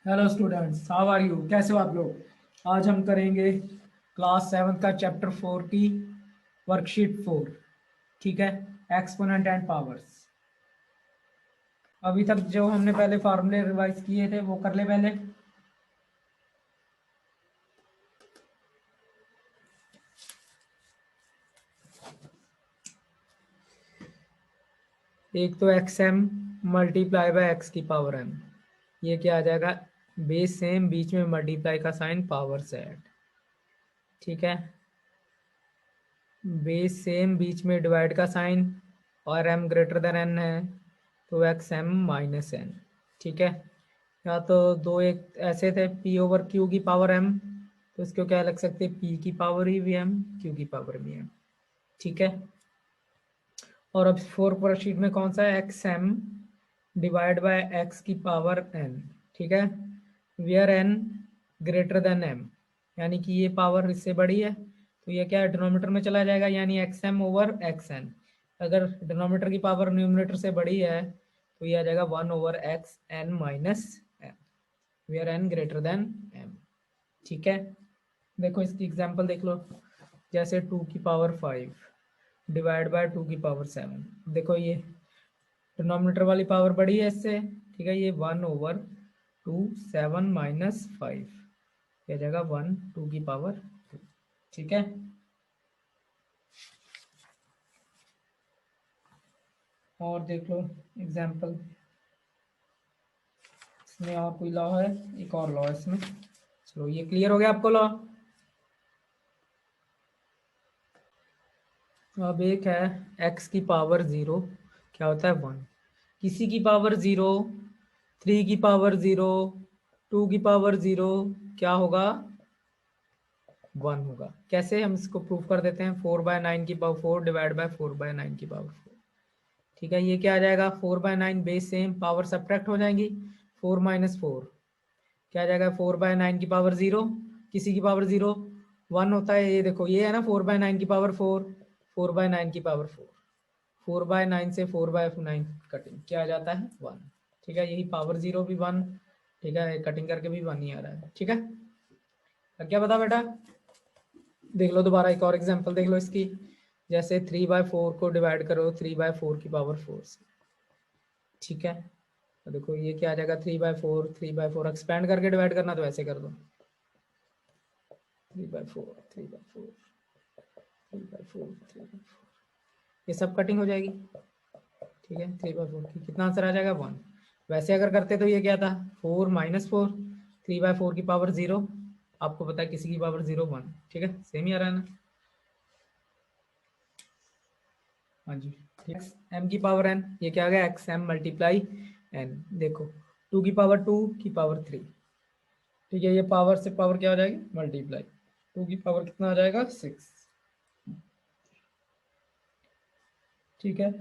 Hello students, how are you? कैसे हो आप लोग? आज हम करेंगे क्लास 7 का चैप्टर 4 की वर्कशीट 4। ठीक है, एक्सपोनेंट एंड पावर्स। अभी तक जो हमने पहले फार्मूले रिवाइज किए थे वो कर ले पहले। एक तो x m multiply by x की पावर एम, ये क्या आ जाएगा? बेस सेम, बीच में मल्टीप्लाई का साइन, पावर से ऐड। ठीक है, बेस सेम, बीच में डिवाइड का साइन और m ग्रेटर देन n है तो एक्स एम माइनस एन। ठीक है, या तो दो एक ऐसे थे p ओवर q की पावर m, तो इसको क्या लग सकते हैं? p की पावर ही भी m, q की पावर भी m। ठीक है, और अब फोर वर्कशीट में कौन सा है? X m divide by x की पावर n। ठीक है, where n greater than m, यानी कि ये पावर इससे बड़ी है तो ये क्या है? डिनोमिनेटर में चला जाएगा, यानी x m over x n. अगर डिनोमिनेटर की पावर न्यूमिनेटर से बड़ी है तो ये आ जाएगा 1 over x n minus m, where n greater than m. ठीक है, देखो इसकी एग्जांपल देख लो। जैसे 2 की पावर 5 डिवाइड बाय 2 की पावर 7। देखो ये डिनोमिनेटर वाली पावर बड़ी है इससे। ठीक है, ये 1/2 7 - 5 हो जाएगा 1 2 की पावर 2। ठीक है, और देख लो एग्जाम्पल। इसमें और कोई लॉ है? एक और लॉ है इसमें। चलो, ये क्लियर हो गया आपको लॉ? अब एक है x की पावर 0, क्या होता है? 1। किसी की पावर 0, 3 की पावर 0, 2 की पावर 0, क्या होगा? 1 होगा। कैसे हम इसको प्रूव कर देते हैं? 4/9 की पावर 4 डिवाइड बाय 4/9 की पावर 4। ठीक है, ये क्या आ जाएगा? 4/9 बेस सेम, पावर सब्ट्रैक्ट हो जाएंगी। 4 - 4 क्या आ जाएगा? 4/9 की पावर 0, किसी की पावर 0 1 होता है। ये देखो, ये है ना 4/9 की पावर 4, 4/9 की पावर 4, 4/9 से 4/9 कटिंग क्या आ जाता है? 1। ठीक है, यही पावर 0 भी 1। ठीक है, कटिंग करके भी 1 ही आ रहा है। ठीक है, अब क्या बता बेटा? देख लो दोबारा, एक और एग्जांपल देख लो इसकी। जैसे 3/4 को डिवाइड करो 3/4 की पावर 4 से। ठीक है, तो देखो ये क्या आ जाएगा? 3/4, 3/4 एक्सपेंड करके डिवाइड करना तो ऐसे कर दो, 3/4, 3/4, 3/4, 3/4, ये सब कटिंग हो जाएगी। ठीक है, 3/4 की कितना आंसर आ जाएगा? 1। वैसे अगर करते तो ये क्या था? 4 - 4, 3/4 की पावर 0, आपको पता है किसी की पावर 0 1। ठीक है, सेम ही आ रहा है ना? हाँ जी, एक्स एम की पावर एन, ये क्या आ गया? X m multiply n. देखो 2 की पावर 3। ठीक है, ये पावर से पावर क्या हो जाएगी? मल्टीप्लाई। 2 की पावर कितना आ जाएगा? 6। ठीक है,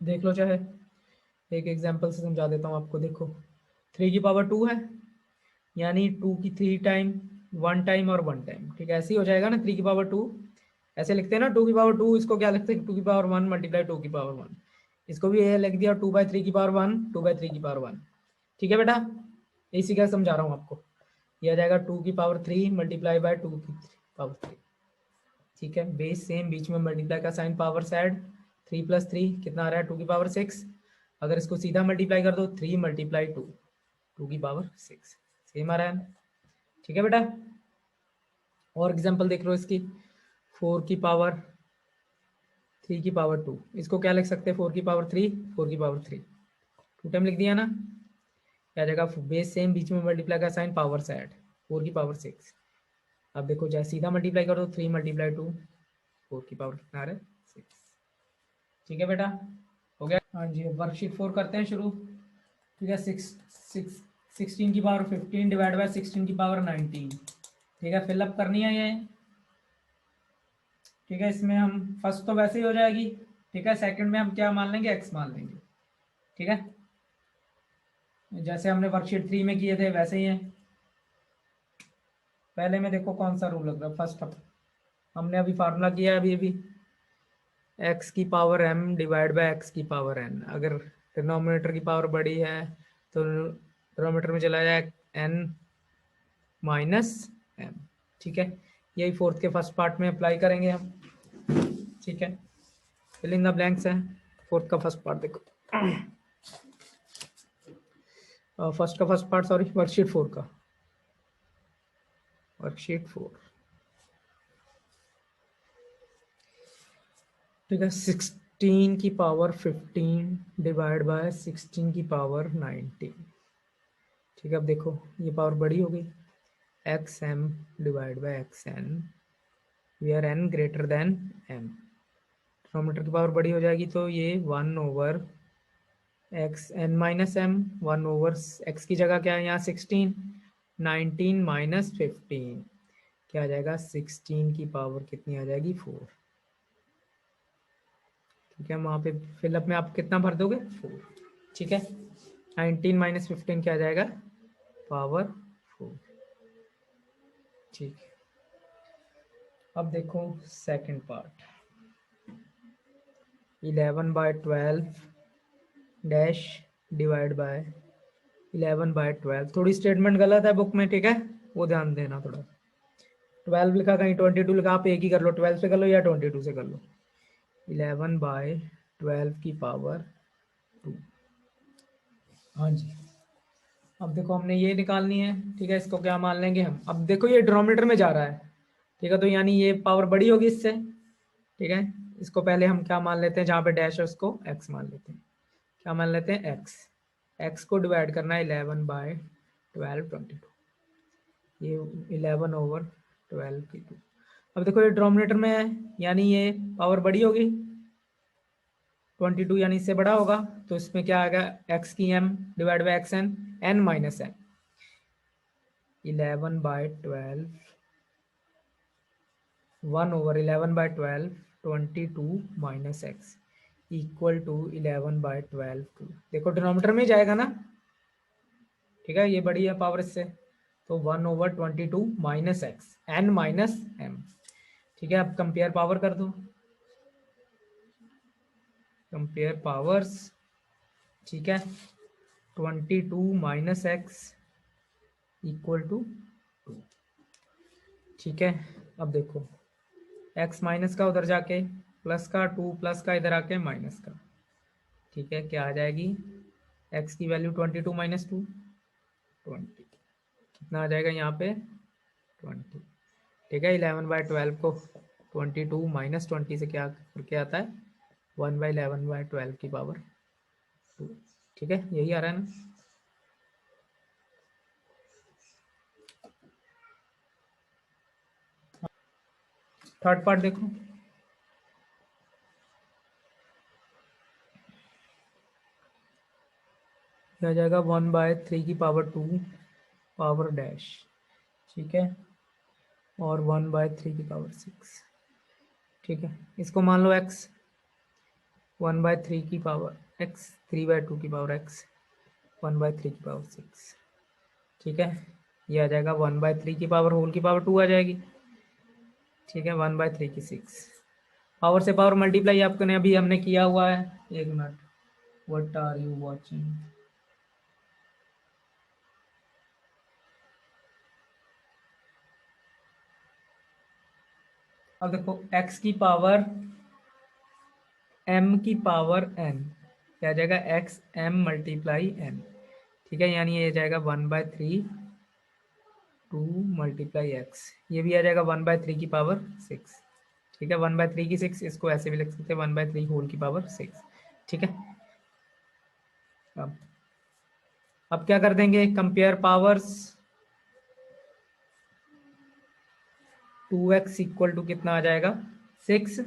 देख लो चाहे, एक एग्जांपल से समझा देता हूँ आपको। देखो 3 की पावर 2 है, यानी 2 की 3 टाइम, 1 टाइम और 1 टाइम। ठीक है, ऐसे ही हो जाएगा ना? 3 की पावर 2 ऐसे लिखते हैं ना, 2 की पावर 2, इसको क्या लिखते हैं? 2 की पावर 1 मल्टीप्लाई 2 की पावर 1। इसको भी ये लिख दिया 2/3 की पावर 1, 2/3 की पावर 1। ठीक है बेटा, इसी का समझा रहा हूँ आपको। यह आ जाएगा 2 की पावर 3 मल्टीप्लाई बाय 2 की पावर 3। ठीक है, बेस सेम, बीच में मल्टीप्लाई का साइन, पावर साइड। 3 + 3 कितना आ रहा है? 2 की पावर 6। अगर इसको सीधा मल्टीप्लाई कर दो 3 × 2, 2 की पावर 6, सेम आ रहा है। ठीक है बेटा, और एग्जांपल देख लो इसकी। 4 की पावर 3 की पावर 2, इसको क्या लिख सकते हैं? 4 की पावर 3, 4 की पावर 3, 2 टाइम लिख दिया ना? क्या जाएगा? बेस सेम, बीच में मल्टीप्लाई का साइन, पावर साइड, 4 की पावर 6। अब देखो, चाहे सीधा मल्टीप्लाई कर दो, 3 × 2, 4 की पावर कितना आ रहा है? 6। ठीक है बेटा, हो गया? हाँ जी, वर्कशीट 4 करते हैं शुरू। ठीक है, 16 की पावर 15 डिवाइड बाय 16 की पावर 19। ठीक है, फिलअप करनी है ये। ठीक है, इसमें हम फर्स्ट तो वैसे ही हो जाएगी। ठीक है, सेकंड में हम क्या मान लेंगे? एक्स मान लेंगे। ठीक है, जैसे हमने वर्कशीट 3 में किए थे वैसे ही है। पहले में देखो कौन सा रूल लग रहा है। फर्स्ट हमने अभी फार्मूला किया है, अभी अभी एक्स की power m divide by x की पावर n। अगर डिनोमिनेटर की पावर बड़ी है तो डिनोमिनेटर में चला जाए n माइनस m। ठीक है, यही फोर्थ के फर्स्ट पार्ट में अप्लाई करेंगे हम। ठीक है, फिलिंग द ब्लैंक्स है। फोर्थ का फर्स्ट पार्ट देखो, फर्स्ट का फर्स्ट पार्ट, सॉरी, वर्कशीट 4 का, वर्कशीट 4। ठीक है, 16 की पावर 15 डिवाइड बाय 16 की पावर 19। ठीक है, अब देखो ये पावर बड़ी हो गई, x m divide by x n, where n greater than m. Denominator की पावर बड़ी हो जाएगी तो ये 1 over x n minus m, 1 over x की जगह क्या है यहाँ 16, 19 माइनस 15 क्या आ जाएगा, 16 की पावर कितनी आ जाएगी 4। ठीक है, वहाँ पे फिलअप में आप कितना भर दोगे 4। ठीक है, 19 माइनस 15 क्या आ जाएगा, पावर 4। ठीक है, अब देखो second part, 11 by 12 dash divide by 11 by 12। थोड़ी स्टेटमेंट गलत है बुक में, ठीक है, वो ध्यान देना थोड़ा। 12 लिखा, कहीं 22 लिखा, आप एक ही कर लो, 12 से कर लो या 22 से कर लो। 11 बाय 12 की पावर 2। हाँ जी, अब देखो हमने ये निकालनी है। ठीक है, इसको क्या मान लेंगे हम, अब देखो ये डिनोमिनेटर में जा रहा है। ठीक है, तो यानी ये पावर बड़ी होगी इससे। ठीक है, इसको पहले हम क्या मान लेते हैं, जहाँ पे डैश है उसको x मान लेते हैं। क्या मान लेते हैं, x को डिवाइड करना है 11 बाय 12 22, ये 11 ओवर 12 की 2। अब देखो ये डिनोमिनेटर में है, यानी ये पावर बड़ी होगी, 22 यानी इससे बड़ा होगा, तो इसमें क्या आएगा, x की m divide by x n, n minus n, 11 by 12, 1 over 11 by 12 22 minus x equal to 11 by 12 2। देखो डिनोमिनेटर में ही जाएगा ना। ठीक है, ये बड़ी है पावर इससे, तो 1 over 22 minus x n minus m. ठीक है, अब कंपेयर पावर कर दो, कंपेयर पावर्स। ठीक है, 22 माइनस एक्स इक्वल टू 2। ठीक है, अब देखो x माइनस का उधर जाके प्लस का, 2 प्लस का इधर आके माइनस का। ठीक है, क्या आ जाएगी, x की वैल्यू 22 माइनस 2 20, कितना आ जाएगा यहाँ पे 20। ठीक है, 11 बाय 12 को 22 माइनस 20 से क्या करके आता है, 1 बाई 11 बाय 12 की पावर 2। ठीक है, यही आ रहा है ना। थर्ड पार्ट देखो, क्या आ जाएगा, 1 बाय 3 की पावर 2 पावर डैश। ठीक है, और 1 बाय 3 की पावर 6। ठीक है, इसको मान लो x, 1 बाय 3 की पावर x, 3 बाय 2 की पावर x, 1 बाय 3 की पावर 6। ठीक है, ये आ जाएगा 1 बाय 3 की पावर होल की पावर 2 आ जाएगी। ठीक है, 1 बाय 3 की 6, पावर से पावर मल्टीप्लाई आपने अभी हमने किया हुआ है। एक minute, what are you watching. अब देखो x की पावर m की पावर n, क्या आ जाएगा, x m मल्टीप्लाई n। ठीक है, यानी ये जाएगा 1 बाय 3 2 मल्टीप्लाई एक्स, ये भी आ जाएगा 1 बाय 3 की पावर 6। ठीक है, 1 बाय 3 की 6, इसको ऐसे भी लिख सकते हैं 1 बाय 3 होल की पावर 6। ठीक है, अब अब क्या कर देंगे, compare powers. 2x equal to कितना आ जाएगा 6,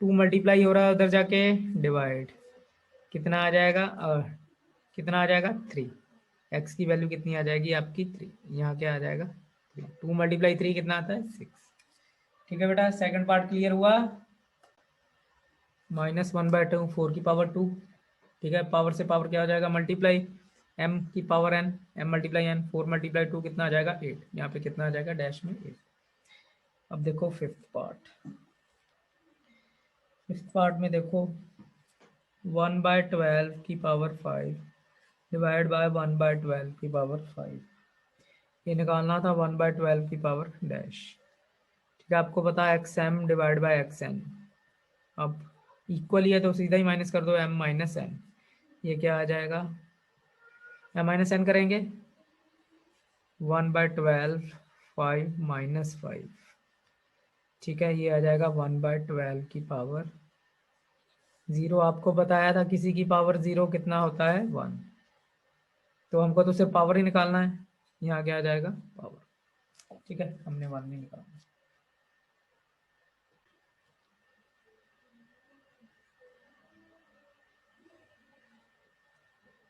2 मल्टीप्लाई हो रहा है उधर जाके डिवाइड, कितना आ जाएगा, कितना आ जाएगा 3। x की वैल्यू कितनी आ जाएगी आपकी 3, यहाँ क्या आ जाएगा 3, 2 मल्टीप्लाई 3 कितना आता है 6। ठीक है बेटा, सेकंड पार्ट क्लियर हुआ। माइनस 1 बाय 2 4 की पावर 2। ठीक है, पावर से पावर क्या हो जाएगा मल्टीप्लाई, m की power n, m multiply n, 4 multiply 2 कितना आ जाएगा 8, यहाँ पे कितना आ जाएगा डैश में 8। अब देखो फिफ्थ पार्ट, इस पार्ट में देखो 1/12 की पावर 5 डिवाइड बाय 1/12 की पावर 5, ये निकालना था 1/12 की पावर डैश। ठीक है, आपको पता है x m divide by x n. अब इक्वल ही है तो सीधा ही माइनस कर दो एम माइनस एन। ये क्या आ जाएगा, एम माइनस एन करेंगे 1/12 5 माइनस 5। ठीक है, ये आ जाएगा 1/12 की पावर 0। आपको बताया था किसी की पावर 0 कितना होता है 1, तो हमको तो सिर्फ पावर ही निकालना है। यहाँ क्या आ जाएगा पावर। ठीक है, हमने 1 नहीं निकाला।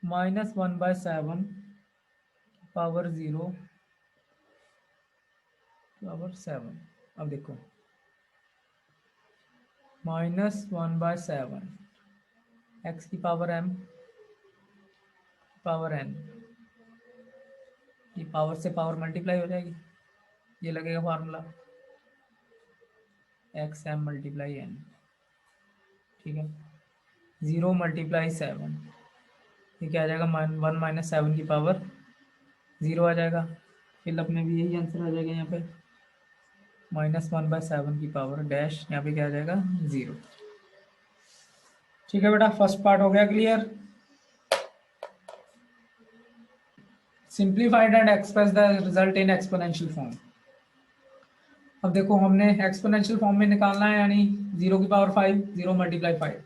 -1/7 पावर 0 पावर 7। अब देखो -1/7 एक्स की पावर m पावर n, ये पावर से पावर मल्टीप्लाई हो जाएगी, ये लगेगा formula x m multiply n. ठीक है, 0 मल्टीप्लाई 7, ये क्या आ जाएगा 1 माइनस 7 की पावर 0 आ जाएगा। फिलअप में भी यही आंसर आ जाएगा यहाँ पे -1/7 की पावर डैश, यहाँ पे क्या आ जाएगा 0। ठीक है बेटा, फर्स्ट पार्ट हो गया clear. Simplified and express the result in exponential form. अब देखो हमने एक्सपोनेंशियल फॉर्म में निकालना है, यानी 0 की पावर 5 0 मल्टीप्लाई 5,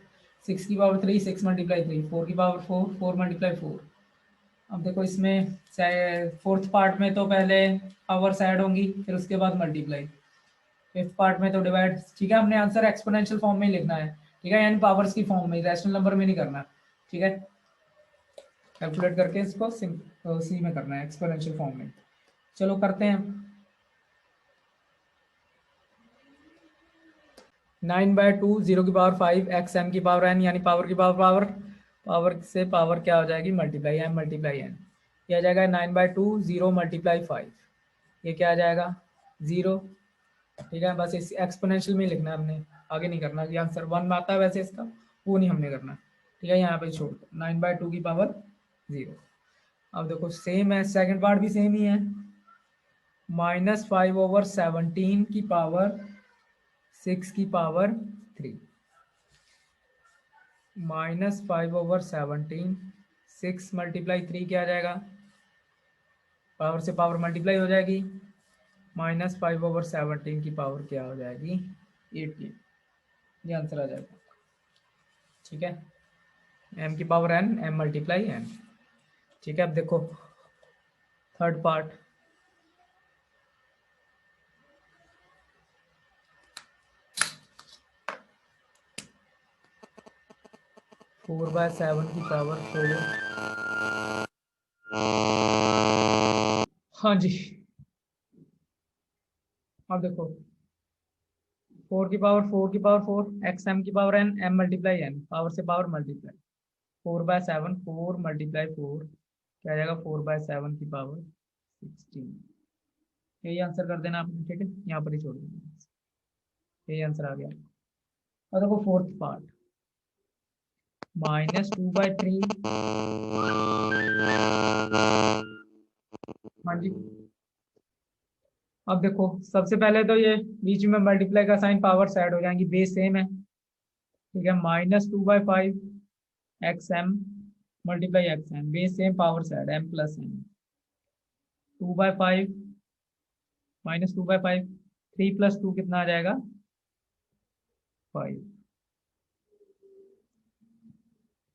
6 की पावर 3 6 मल्टीप्लाई 3, 4 की पावर 4 4 मल्टीप्लाई 4। अब देखो इसमें फोर्थ पार्ट में तो पहले पावर्स ऐड होंगी, फिर उसके बाद मल्टीप्लाई। फिफ्थ पार्ट में तो डिवाइड। ठीक है, हमने आंसर एक्सपोनेंशियल फॉर्म में ही लिखना है। ठीक है, यानी पावर्स की फॉर्म में, रैशनल नंबर में नहीं करना। ठीक है, कैलकुलेट करके इसको उसी में करना है, एक्सपोनेंशियल फॉर्म में। चलो करते हैं। 9/2 0 की पावर 5 एक्स एम की पावर एन, यानी पावर की पावर पावर, पावर से पावर क्या हो जाएगी मल्टीप्लाई, एम मल्टीप्लाई एन। ये आ जाएगा 9/2 0 मल्टीप्लाई 5, ये क्या आ जाएगा 0। ठीक है, बस इस एक्सपोनेंशियल में ही लिखना है हमने, आगे नहीं करना। ये आंसर 1 में आता है वैसे इसका, वो नहीं हमने करना। ठीक है, यहाँ पे छोड़ दो 9/2 की पावर 0। अब देखो सेम है, सेकंड पार्ट भी सेम ही है। -5/17 की पावर 6 की पावर 3, -5/17 6 मल्टीप्लाई 3 क्या आ जाएगा, पावर से पावर मल्टीप्लाई हो जाएगी, -5/17 की पावर क्या हो जाएगी 18। ये आंसर आ जाएगा। ठीक है, m की power n, m multiply n। ठीक है, अब देखो third part. Four by seven की पावर 4। हाँ जी, अब देखो 4 एक्स एम की power n, m multiply n, power से पावर मल्टीप्लाई। 4/7 4 मल्टीप्लाई 4 क्या आ जाएगा 4/7 की पावर 16। यही आंसर कर देना आपने। ठीक है, यहाँ पर ही छोड़ देना, यही आंसर आ गया। और देखो फोर्थ पार्ट, -2/3। हाँ जी, अब देखो सबसे पहले तो ये बीच में मल्टीप्लाई का साइन, पावर ऐड हो जाएंगी, बेस सेम है। ठीक है, -2/5 x m multiply x m, base same power add m plus m. 2/5 -2/5, 3 + 2 कितना आ जाएगा 5,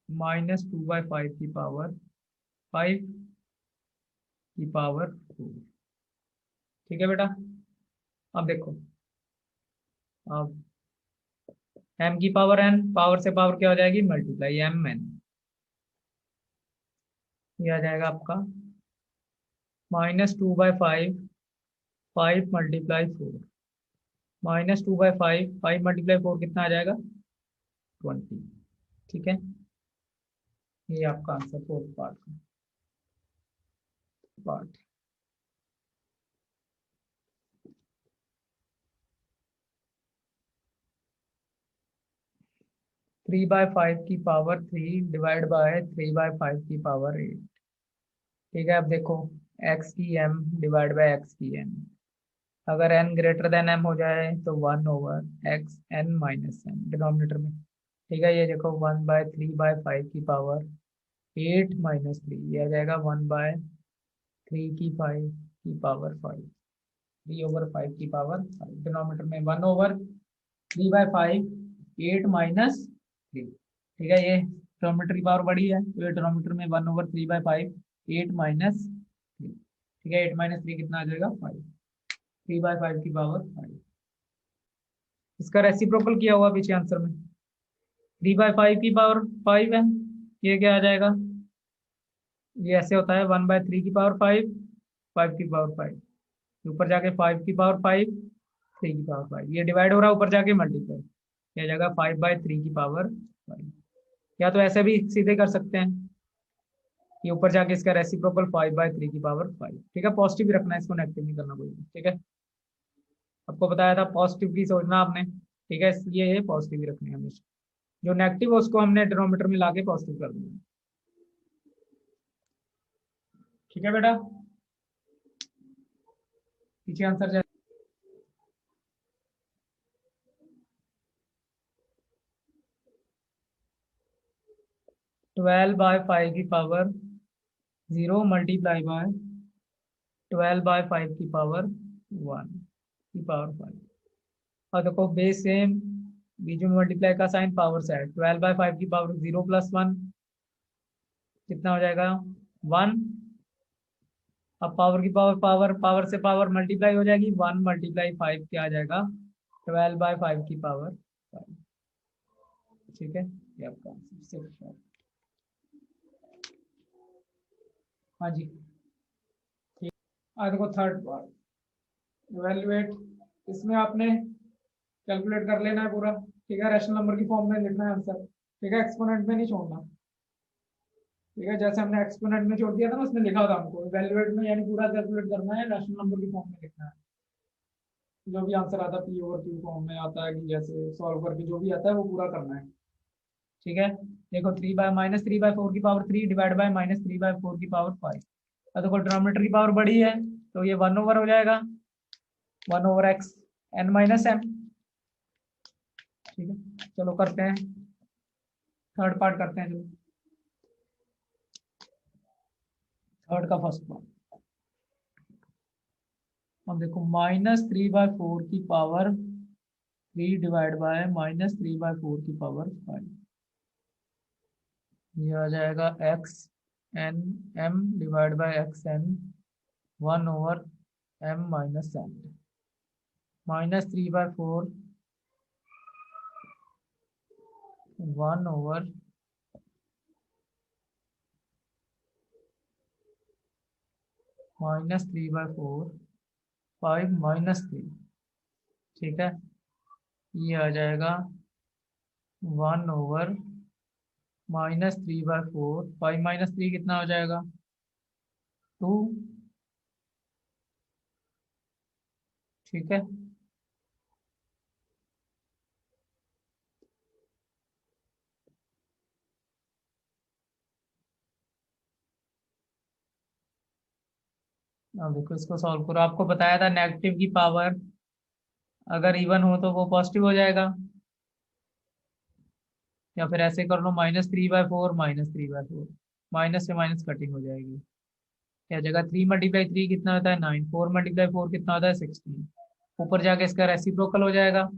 -2/5 की पावर 5 की पावर 4। ठीक है बेटा, अब देखो, अब m की पावर n, पावर से पावर क्या हो जाएगी मल्टीप्लाई, m n। ये आ जाएगा आपका -2/5 5 मल्टीप्लाई 4, -2/5 5 मल्टीप्लाई 4 कितना आ जाएगा 20। ठीक है, ये आपका आंसर फोर्थ पार्ट का पार्ट। 3/5 की पावर 3 डिवाइड बाय 3/5 की पावर 8। ठीक है, अब देखो x की m डिवाइड बाय x की n। अगर n ग्रेटर देन m हो जाए तो 1/x n-m डिनोमिनेटर में। ठीक है, ये देखो 1/3/5 की पावर 8-3, ये आ जाएगा 1/3 की 5 3/5 की पावर 5 डिनोमिनेटर में 1/3/5 8-3। ठीक है, ये डिनोमिनेटर की पावर बड़ी है तो ये डिनोमिनेटर में 1/3/5 8-3। ठीक है, 8-3 कितना आ जाएगा 5। 3/5 की पावर 5। इसका रेसिप्रोकल किया हुआ पीछे आंसर में। 3/5 की पावर 5 है, ये क्या आ जाएगा, ये ऐसे होता है 1/3 की पावर 5 5 की पावर 5, ऊपर जाके 5 की पावर 5 3 की पावर 5, ये डिवाइड हो रहा है ऊपर जाके मल्टीप्लाई, यह जगह 5/3 की पावर 5। या तो ऐसे भी सीधे कर सकते हैं कि ऊपर जाके इसका रेसिप्रोकल 5/3 की पावर 5। ठीक है, पॉजिटिव भी रखना है इसको, नेगेटिव नहीं करना कोई भी। ठीक है, आपको बताया था पॉजिटिव की सोचना आपने। ठीक है, इसलिए ये पॉजिटिव ही रखनी है हमेशा, जो नेगेटिव है उसको हमने डिनोमिनेटर में लाके पॉजिटिव कर दिया। ठीक है बेटा, पीछे आंसर जाए। 12/5 की पावर 0 मल्टीप्लाई बाय 12/5 की पावर 1 की पावर 5। और देखो बेस सेम, बीच में मल्टीप्लाई का साइन पावर से है। 12/5 की पावर 0 + 1 कितना हो जाएगा 1। अब पावर की पावर पावर पावर से पावर मल्टीप्लाई हो जाएगी, 1 × 5 क्या आ जाएगा 12/5 की पावर 5। ठीक है, ये आपका आंसर 6 है। हाँ जी, ठीक। अब देखो थर्ड पार्ट, इवेल्युएट। इसमें आपने कैलकुलेट कर लेना है पूरा। ठीक है, रैशनल नंबर की फॉर्म में लिखना है आंसर। ठीक है, एक्सपोनेंट में नहीं छोड़ना। ठीक है, जैसे हमने एक्सपोनेंट में छोड़ दिया था ना, उसमें लिखा था हमको इवेल्युएट में, यानी पूरा कैलकुलेट करना है, रैशनल नंबर की फॉर्म में लिखना है। जो भी आंसर आता है P/Q फॉर्म में आता है, कि जैसे सॉल्व करके जो भी आता है वो पूरा करना है। ठीक है, देखो 3/-3/4 की पावर 3 डिवाइड बाय -3/4 की पावर 5। अब देखो डिनोमिनेटर की पावर बड़ी है तो ये 1/, हो जाएगा 1/x n-m। ठीक है, चलो करते हैं थर्ड पार्ट करते हैं। चलो थर्ड का फर्स्ट पार्ट। अब देखो -3/4 की पावर 3 डिवाइड बाय -3/4 की पावर 5, ये आ जाएगा x n m divide bye xn 1/m-n। -3/4 1/, -3/4 5-3। ठीक है, ये आ जाएगा 1/, -3/4 5-3 कितना हो जाएगा 2। ठीक है, अब देखो इसको सॉल्व करो। आपको बताया था नेगेटिव की पावर अगर इवन हो तो वो पॉजिटिव हो जाएगा, या फिर ऐसे कर लो -3/4 -3/4, माइनस से माइनस कटिंग हो जाएगी। क्या जगह 3 × 3 कितना होता है 9, 4 × 4 कितना होता है 16। ऊपर जाके इसका रेसिप्रोकल हो जाएगा,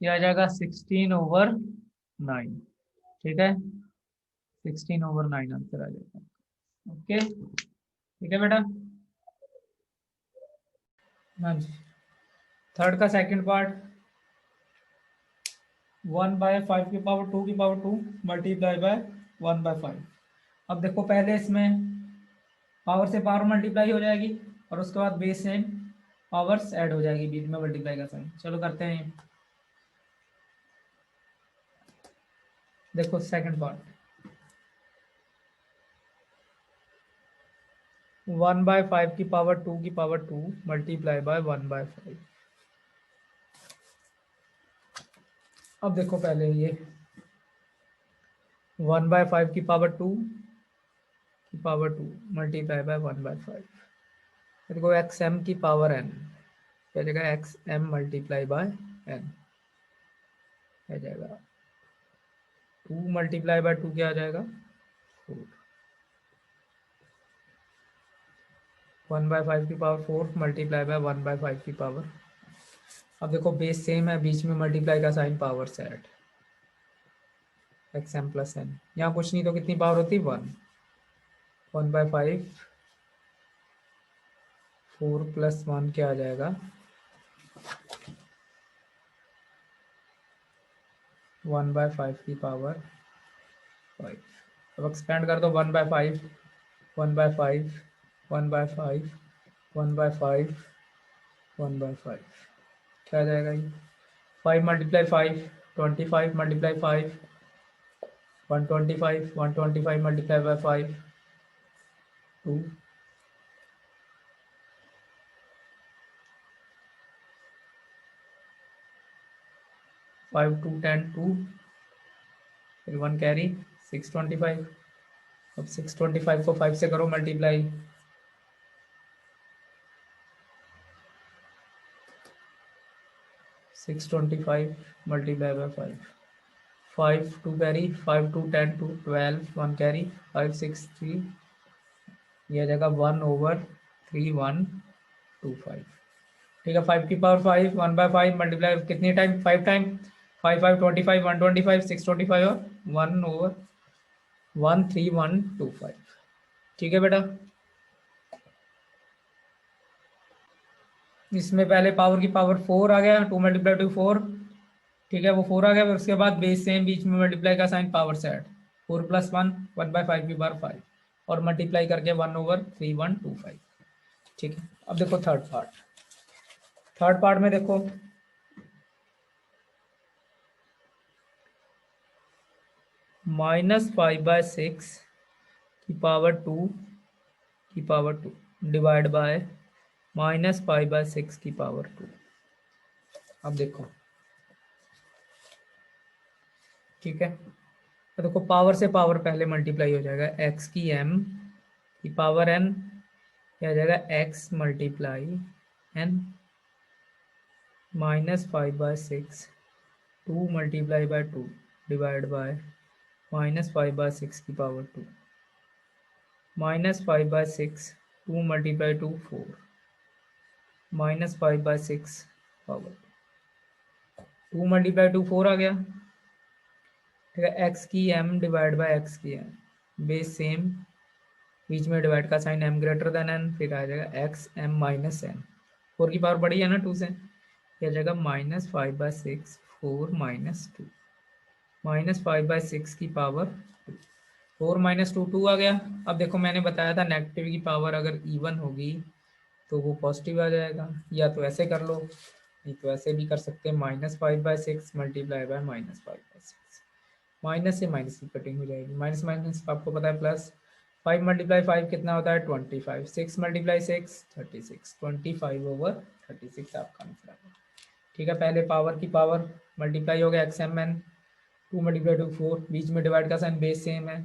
ये आ जाएगा 16/9। ठीक है, 16/9 आंसर आ जाएगा। ओके, ठीक है बेटा। हाँ जी, थर्ड का सेकंड पार्ट, 1/5 की पावर 2 की पावर 2 मल्टीप्लाई बाय 1/5। अब देखो पहले इसमें पावर से पावर मल्टीप्लाई हो जाएगी और उसके बाद बेस से पावर्स ऐड हो जाएगी, बीच में मल्टीप्लाई का साइन। चलो करते हैं। देखो सेकंड पार्ट, 1/5 की पावर 2 की पावर 2 मल्टीप्लाई बाय 1/5। अब देखो पहले ये 1/5 की पावर 2 की पावर 2 मल्टीप्लाई बाय 1/5। देखो एक्स एम की पावर एन क्या जाएगा, x m multiply by n क्या जाएगा, 2 मल्टीप्लाई बाय 2 क्या आ जाएगा 4। 1/5 की पावर 4 मल्टीप्लाई बाय 1/5 की पावर। अब देखो बेस सेम है, बीच में मल्टीप्लाई का sign, power set x m plus n. यहाँ कुछ नहीं तो कितनी पावर होती 1। 1/5 4 प्लस 1 क्या आ जाएगा 1/5 की पावर 5। अब एक्सपेंड कर दो 1/5 1/5 1/5 1/5 1/5 क्या आ जाएगा ये 5 मल्टीप्लाई 5 25 मल्टीप्लाई 5 125 125 मल्टीप्लाई बाय 5 2 5 2 10 2 फिर 1 कैरी 625। अब 625 को 5 से करो multiply 625 multiply by 5 5 2 carry 5 2 10 2 12 1 carry 5 6 3 यह जगह 1/3 1 2 5। ठीक है 5 की पावर 5 1/5 मल्टीप्लाई कितनी टाइम 5 टाइम 5 5 25 125 625 और 1/13125। ठीक है बेटा, इसमें पहले पावर की पावर 4 आ गया 2 मल्टीप्लाई 2 4। ठीक है वो 4 आ गया, फिर उसके बाद बेस सेम बीच में मल्टीप्लाई का साइन पावर सेट 4 प्लस 1 1/5 की पावर 5 और मल्टीप्लाई करके 1/3125। ठीक है अब देखो थर्ड पार्ट में देखो -5/6 की पावर 2 की पावर 2 डिवाइड बाय -5/6 की पावर 2। अब देखो ठीक है तो देखो पावर से पावर पहले मल्टीप्लाई हो जाएगा, एक्स की एम की पावर एन क्या आ जाएगा x multiply n -5/6 2 multiply by 2 divide by -5/6 की पावर 2 -5/6 2 मल्टीप्लाई 2 4 -5/6 पावर 2 मल्टीप्लाई 2 4 आ गया। ठीक है एक्स की एम डिवाइड बाय एक्स की एम बेस सेम बीच में डिवाइड का sign m greater than n, फिर आ जाएगा एक्स एम माइनस एन। 4 की पावर बड़ी है ना 2 से, यह जाएगा -5/6 4 -2 -5/6 की पावर 4 -2 2 आ गया। अब देखो मैंने बताया था नेगेटिव की पावर अगर इवन होगी तो वो पॉजिटिव आ जाएगा, या तो ऐसे कर लो नहीं तो ऐसे भी कर सकते हैं -5/6 मल्टीप्लाई बाय -5/6। माइनस से माइनस की कटिंग हो जाएगी, माइनस माइनस आपको पता है प्लस। 5 मल्टीप्लाई 5 कितना होता है 25 6 मल्टीप्लाई 6 36 25/36 आपका आंसर है। ठीक है पहले पावर की पावर मल्टीप्लाई हो गया एक्स एम एन 2 मल्टीप्लाई 2 4 बीच में डिवाइड का साइन बेस सेम है,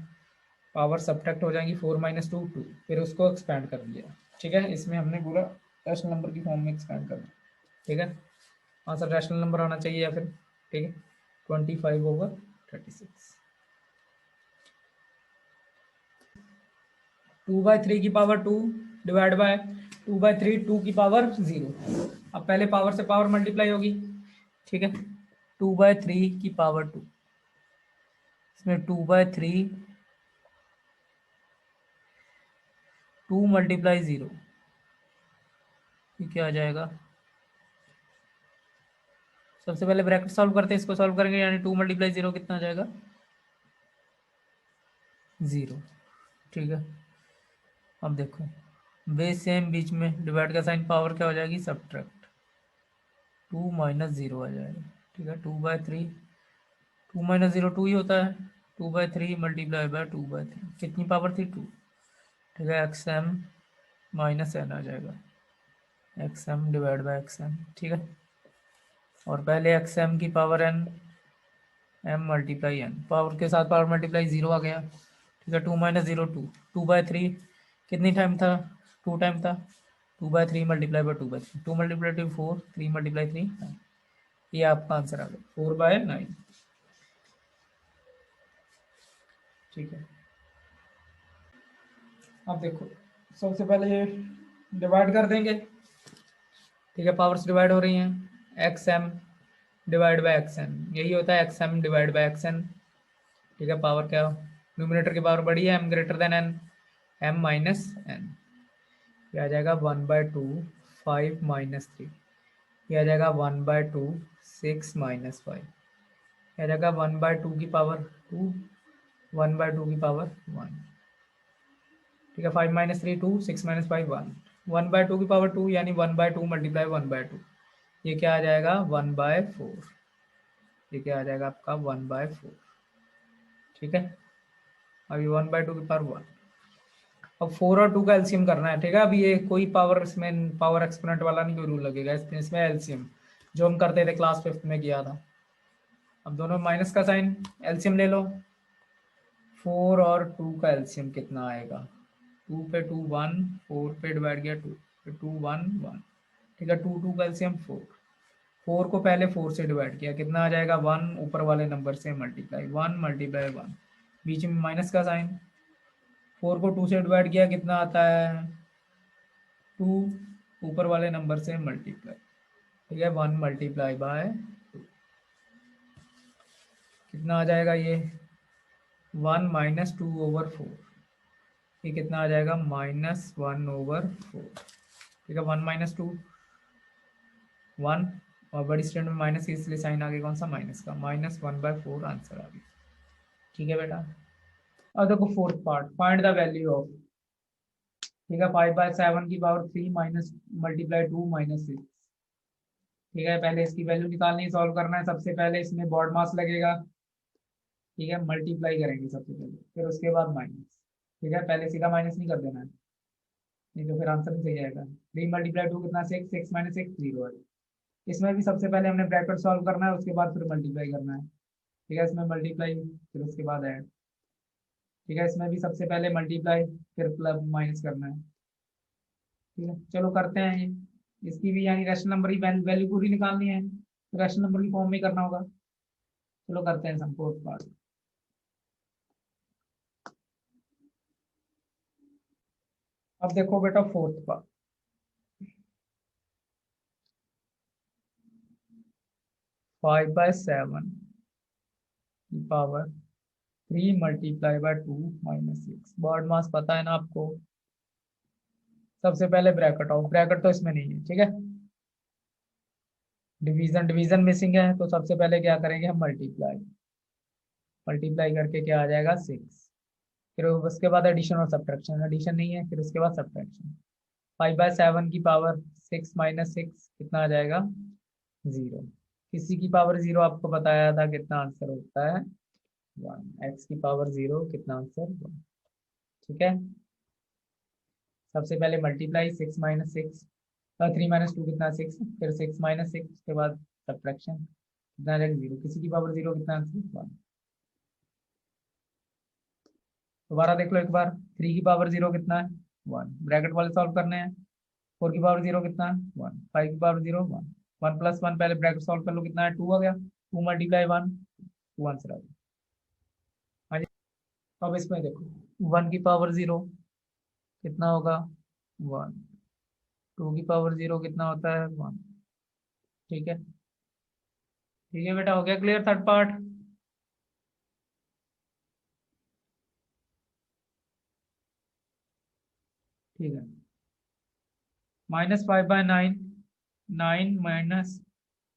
पावर सब्ट्रैक्ट हो जाएंगी 4 -2 2 फिर उसको एक्सपेंड कर दिया। ठीक है इसमें हमने पूरा रैशनल नंबर की फॉर्म में एक्सपेंड कर दिया। ठीक है आंसर रैशनल नंबर आना चाहिए या फिर ठीक है 25/36। 2/3 की पावर 2 डिवाइड बाय 2/3 2 की पावर 0। अब पहले पावर से पावर मल्टीप्लाई होगी। ठीक है 2/3 की पावर 2 इसमें 2/3 2 मल्टीप्लाई 0 ये क्या आ जाएगा, सबसे पहले ब्रैकेट सॉल्व करते हैं, इसको सॉल्व करेंगे यानी 2 मल्टीप्लाई 0 कितना आ जाएगा 0। ठीक है अब देखो बेस सेम बीच में डिवाइड का साइन पावर क्या हो जाएगी सब्ट्रैक्ट 2 -0 आ जाएगा। ठीक है 2/3 2 -0 2 ही होता है 2/3 मल्टीप्लाई बाय 2/3 कितनी पावर थी 2। ठीक है एक्स एम माइनस एन आ जाएगा x m divide by x m. ठीक है और पहले एक्स एम की power n m multiply n, power के साथ पावर मल्टीप्लाई 0 आ गया, ठीक है। 2 माइनस 0 2, 2/3 कितनी टाइम था, 2 टाइम था, 2/3 मल्टीप्लाई बाई 2/3, 2 मल्टीप्लाई 2 4, 3 मल्टीप्लाई 3 9, ये आपका आंसर आ गया 4/9, ठीक है। अब देखो सबसे पहले ये डिवाइड कर देंगे, ठीक है, पावर्स डिवाइड हो रही हैं, x m divide by x n, यही होता है x m divide by x n, ठीक है। पावर क्या, न्यूमिनेटर की पावर बड़ी है, m greater than n, m minus n, ये आ जाएगा 1/2 5 माइनस 3, ये आ जाएगा 1/2 6 माइनस 5, ये आ जाएगा 1/2 की पावर 2, 1/2 की पावर 1, ठीक है। 5 माइनस 3 2, 6 माइनस 5 1, 1/2 की पावर 2 यानी 1/2 मल्टीप्लाई 1/2, ये क्या आ जाएगा 1/4, ये क्या आ जाएगा आपका 1/4, ठीक है। अभी 1/2 की पावर 1, अब 4 और 2 का एलसीएम करना है, ठीक है। अब ये कोई पावर, इसमें पावर एक्सपोनेंट वाला नहीं कोई रूल लगेगा, इसमें एलसीएम जो हम करते थे क्लास 5 में किया था। अब दोनों माइनस का साइन, एलसीएम ले लो, 4 और 2 का एलसीएम कितना आएगा, 2 पे 2 1, 4 पे डिवाइड किया 2 पे 2 1 1, ठीक है। 2 2 का एलसीएम 4, 4 को पहले 4 से डिवाइड किया, कितना आ जाएगा 1, ऊपर वाले नंबर से मल्टीप्लाई 1 मल्टीप्लाई 1, बीच में माइनस का साइन, 4 को 2 से डिवाइड किया, कितना आता है 2, ऊपर वाले नंबर से मल्टीप्लाई, ठीक है, 1 मल्टीप्लाई बाय 2, कितना आ जाएगा ये 1 माइनस 2/4, ये कितना आ जाएगा -1/4, ठीक है। 1 माइनस 2 1, और बड़ी स्टैंड में माइनस, इसलिए साइन आ गया कौन सा, माइनस का, -1/4 आंसर आ गया, ठीक है बेटा। अब देखो fourth part, find the value of, ठीक है, 5/7 की पावर 3 माइनस मल्टीप्लाई 2 माइनस 6, ठीक है। पहले इसकी वैल्यू निकालनी है, सॉल्व करना है। सबसे पहले इसमें बॉड मास लगेगा, ठीक है, मल्टीप्लाई करेंगे सबसे पहले, फिर उसके बाद माइनस, ठीक है। पहले सीधा माइनस नहीं कर देना है, नहीं तो फिर आंसर नहीं सही आएगा। 3 मल्टीप्लाई 2 कितना, 6, 6 माइनस 6 0 है। इसमें भी सबसे पहले हमने ब्रैकेट सॉल्व करना है, उसके बाद फिर मल्टीप्लाई करना है, ठीक है। इसमें मल्टीप्लाई फिर उसके बाद ऐड, ठीक है। इसमें भी सबसे पहले मल्टीप्लाई फिर प्लस माइनस करना है, ठीक है। चलो करते हैं ये, इसकी भी यानी रैशनल नंबर की वैल्यू पूरी निकालनी है, तो रैशनल नंबर की फॉर्म में करना होगा। चलो करते हैं सम, फोर्थ पार्ट। अब देखो बेटा फोर्थ पार्ट, 5/7 की power 3 multiply by 2 minus 6, BODMAS पता है ना आपको। सबसे पहले ब्रैकेट ऑफ, ब्रैकेट तो इसमें नहीं है, ठीक है। डिवीजन, डिवीजन मिसिंग है, तो सबसे पहले क्या करेंगे हम, मल्टीप्लाई, मल्टीप्लाई करके क्या आ जाएगा 6, फिर उसके बाद एडिशन और सब्ट्रैक्शन, एडिशन नहीं है, फिर उसके बाद सब्ट्रैक्शन। 5/7 की पावर 6 माइनस 6 कितना आ जाएगा 0, किसी की पावर 0 आपको बताया था कितना आंसर होता है 1, एक्स की पावर 0 कितना आंसर 1, ठीक है। सबसे पहले मल्टीप्लाई 6 माइनस 6, 3 माइनस 2 कितना 6, फिर 6 माइनस 6 उसके बाद सब्ट्रैक्शन, कितना आ जाएगा 0, किसी की पावर 0 कितना आंसर 1। दोबारा देख लो एक बार, 3 की पावर 0 कितना है 1, ब्रैकेट वाले सॉल्व करने हैं। 4 की पावर 0 कितना है 1, 5 की पावर 0 1, 1 प्लस 1 पहले ब्रैकेट सॉल्व कर लो, कितना है 2 आ गया, 2 मल्टीप्लाई 1 2 आंसर आ गया। हाँ जी। अब इसमें देखो 1 की पावर 0 कितना होगा 1, 2 की पावर 0 कितना होता है 1, ठीक है। ठीक है बेटा, हो गया क्लियर थर्ड पार्ट। ठीक है, -5/9, 9 माइनस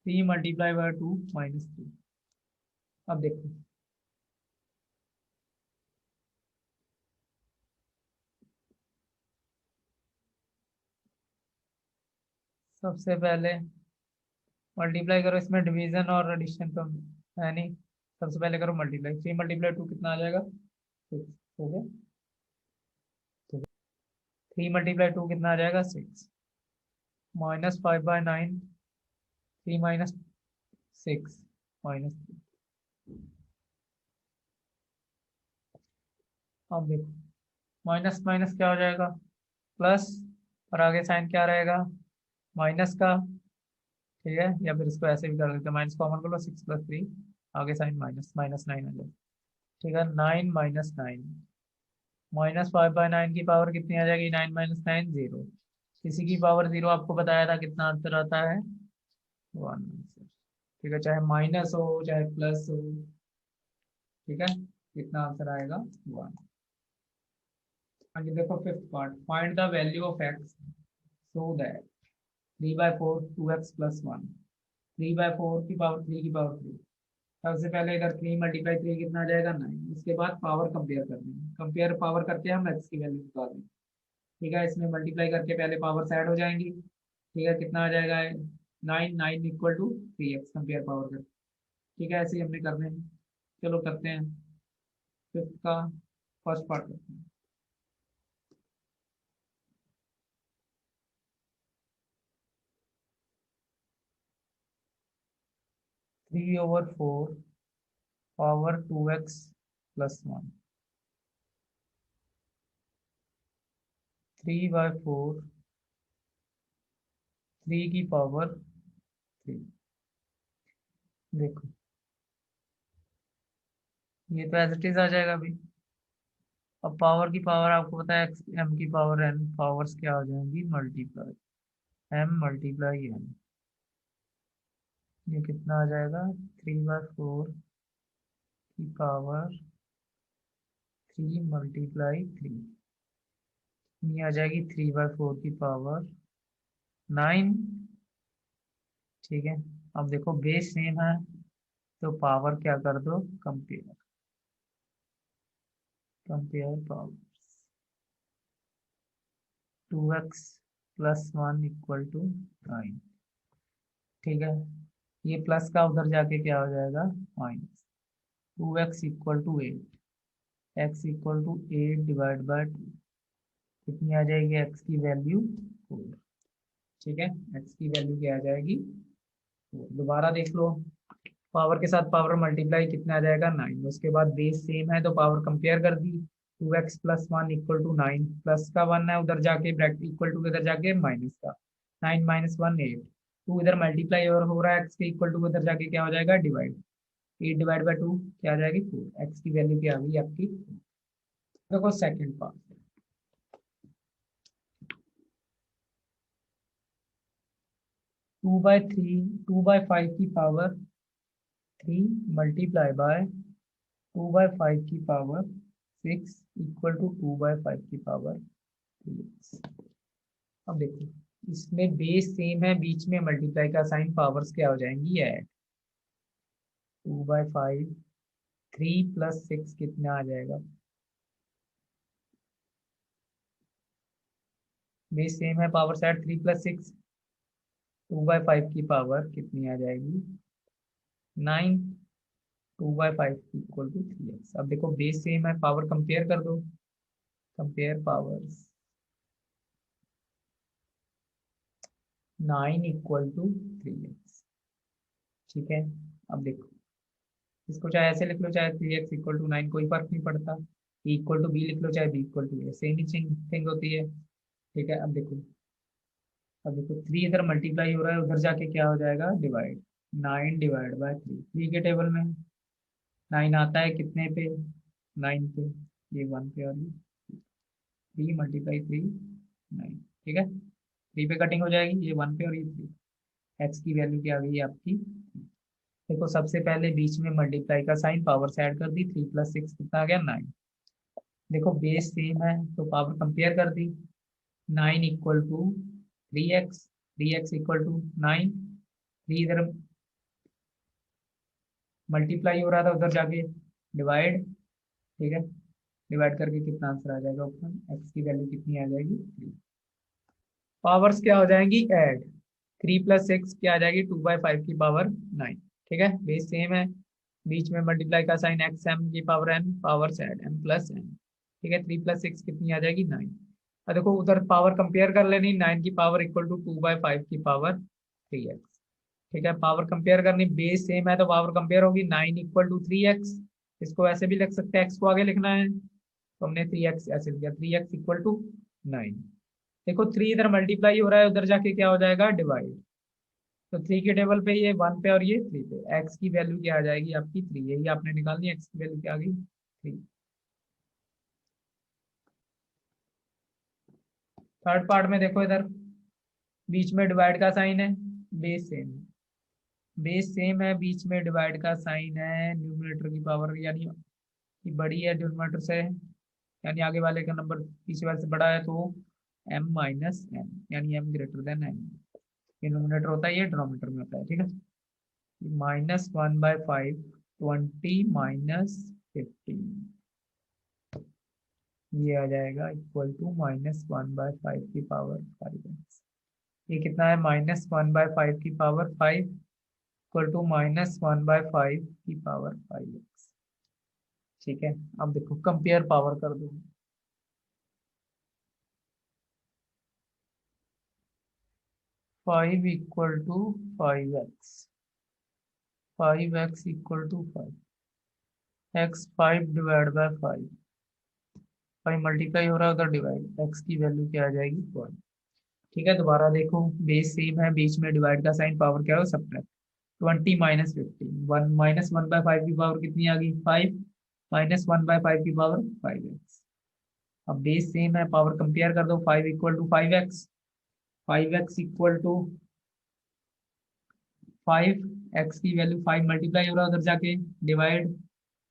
3 मल्टीप्लाई बाय 2 -3। अब देखो सबसे पहले मल्टीप्लाई करो, इसमें डिवीजन और एडिशन तो है नहीं, सबसे पहले करो मल्टीप्लाई, 3 मल्टीप्लाई 2 कितना आ जाएगा 6, हो गया। 3 मल्टीप्लाई 2 कितना आ जाएगा 6, -5/9, 3 माइनस 6 -3, अब देखो माइनस माइनस क्या हो जाएगा, प्लस, और आगे साइन क्या रहेगा, माइनस का। ठीक है, या फिर इसको ऐसे भी कर देते हैं, माइनस कॉमन कर लो, 6 + 3, आगे साइन माइनस, -9 आ जाए। ठीक है, 9 - 9, -5/9 की पावर कितनी आ जाएगी, 9 - 9 0। किसी की पावर 0 आपको बताया था कितना आंसर आता है, 1 आंसर। ठीक है, चाहे माइनस हो चाहे प्लस हो। ठीक है, कितना आंसर आएगा, 1। आगे देखो fifth part, find the value of x so that 3/4 2x + 1, 3/4 की पावर 3 की पावर 3। सबसे पहले इधर 3 × 3 कितना आ जाएगा, 9। उसके बाद पावर कंपेयर करनी है, कंपेयर पावर करके हम एक्स की वैल्यू निकाल देंगे। ठीक है, इसमें मल्टीप्लाई करके पहले पावर ऐड हो जाएंगी। ठीक है, कितना आ जाएगा, 9 = 3x, कंपेयर पावर करके। ठीक है, ऐसे ही हमने करने हैं। चलो करते हैं फिफ्थ का फर्स्ट पार्ट करते हैं। 3/4 पावर 2x + 1, 3/4 3 की पावर 3। देखो ये तो एज इट इज आ जाएगा अभी। अब पावर की पावर आपको पता है, m की पावर n, पावर्स क्या हो जाएंगी, मल्टीप्लाई m × n। ये कितना आ जाएगा, 3/4 की पावर 3 × 3, ये आ जाएगी 3/4 की पावर 9। ठीक है, अब देखो बेस सेम है तो पावर क्या कर दो, कंपेयर, कंपेयर पावर, 2x + 1 = 9। ठीक है, ये प्लस का उधर जाके क्या हो जाएगा, माइनस, 2x = 8, x = 8/2, कितनी आ जाएगी x की वैल्यू, 4। ठीक है, x की वैल्यू क्या आ जाएगी, 4। दोबारा देख लो, पावर के साथ पावर मल्टीप्लाई कितना आ जाएगा, 9। उसके बाद बेस सेम है तो पावर कंपेयर कर दी, 2x + 1 = 9, प्लस का 1 है उधर जाके ब्रैकेट, इक्वल टू इधर जाके माइनस का, 9 - 1 8, 2 इधर मल्टीप्लाई और हो रहा है, एक्स के इक्वल टू इधर जाके क्या हो जाएगा, डिवाइड, 8/2 क्या आ जाएगी, 4। एक्स की वैल्यू क्या आ गई आपकी। देखो सेकंड पार्ट, 2/5 की पावर 3 मल्टीप्लाई बाय 2/5 की पावर 6 = 2/5 की पावर 3। अब देखो इसमें बेस सेम है, बीच में मल्टीप्लाई का साइन, पावर्स क्या हो जाएंगी, ऐड, 2/5, 3 + 6 कितना आ जाएगा, बेस सेम है, पावर ऐड, 3 + 6, 2/5 की पावर कितनी आ जाएगी, 9, 2/5 = 3x। अब देखो बेस सेम है, पावर कंपेयर कर दो, कंपेयर पावर्स, 9 = 3x। ठीक है, अब देखो इसको चाहे ऐसे लिख लो, चाहे 3x = 9, कोई फर्क नहीं पड़ता, a = b लिख लो, चाहे b = a, same he thing होती है। ठीक है, अब देखो 3 इधर मल्टीप्लाई हो रहा है, उधर जाके क्या हो जाएगा, डिवाइड, 9/3, 3 के टेबल में 9 आता है कितने पे, 9 पे, ये 1 पे, और ये 3 × 3 9। ठीक है, 3 पे कटिंग हो जाएगी, ये 1 पे और ये 3। एक्स की वैल्यू क्या आ गई आपकी। देखो सबसे पहले बीच में मल्टीप्लाई का साइन, पावर से ऐड कर दी, 3 + 6 कितना आ गया, 9। देखो बेस सेम है तो पावर कंपेयर कर दी, 9 = 3x, 3x = 9, 3 इधर मल्टीप्लाई हो रहा था उधर जाके डिवाइड। ठीक है, डिवाइड करके कितना आंसर आ जाएगा ऊपर, एक्स की वैल्यू कितनी आ जाएगी, 3। पावर्स क्या हो जाएंगी, ऐड, 3 + 6 क्या आ जाएगी, 2/5 की पावर 9। ठीक है, बेस सेम है, बीच में मल्टीप्लाई का साइन, एक्स m की power n, power add m + n। ठीक है, 3 + 6 कितनी आ जाएगी, 9। अब देखो उधर पावर कंपेयर कर लेनी, 9 की पावर = 2/5 की पावर 3x। ठीक है, पावर कंपेयर करनी, बेस सेम है तो पावर कंपेयर होगी, 9 = 3x। इसको ऐसे भी लिख सकते हैं, x को आगे लिखना है, तो हमने 3x ऐसे लिया, 3x इक्वल टू 9। देखो 3 इधर मल्टीप्लाई हो रहा है, उधर जाके क्या हो जाएगा, डिवाइड। तो 3 के टेबल पे ये 1 पे और ये 3 पे, x की वैल्यू क्या आ जाएगी आपकी 3, यही आपने निकालनी है, x की वैल्यू क्या आ गई 3। थर्ड पार्ट में देखो इधर बीच में डिवाइड का साइन है, बेस सेम है, बेस सेम है, बीच में डिवाइड का साइन है, न्यूमरेटर की पावर यानी कि बड़ी है डिनोमिनेटर से, यानी आगे वाले का नंबर पीछे वाले से बड़ा है, तो m माइनस एन, यानी m ग्रेटर देन n। ये न्यूमरेटर होता है, ये डिनोमिनेटर में होता है, ठीक है। -1/5, 20 माइनस 15, ये आ जाएगा इक्वल टू -1/5 की पावर 5x। ये कितना है, -1/5 की पावर 5 इक्वल टू -1/5 की पावर 5x। ठीक है, अब देखो कंपेयर पावर कर दो। 5 equal to 5x, 5x equal to 5 x, 5 divide by 5, 5 multiply हो रहा है उधर डिवाइड, x की वैल्यू क्या आ जाएगी 1। ठीक है, दोबारा देखो बेस सेम है, बीच में डिवाइड का साइन, पावर क्या हो सब्ट्रैक्ट, 20 माइनस 15, 1 -1/5 की पावर कितनी आ गई 5, -1/5 की पावर 5x। अब बेस सेम है, पावर कंपेयर कर दो, 5 equal to 5x, 5x equal to 5, x की वैल्यू 5 मल्टीप्लाई हो रहा है उधर जाके डिवाइड,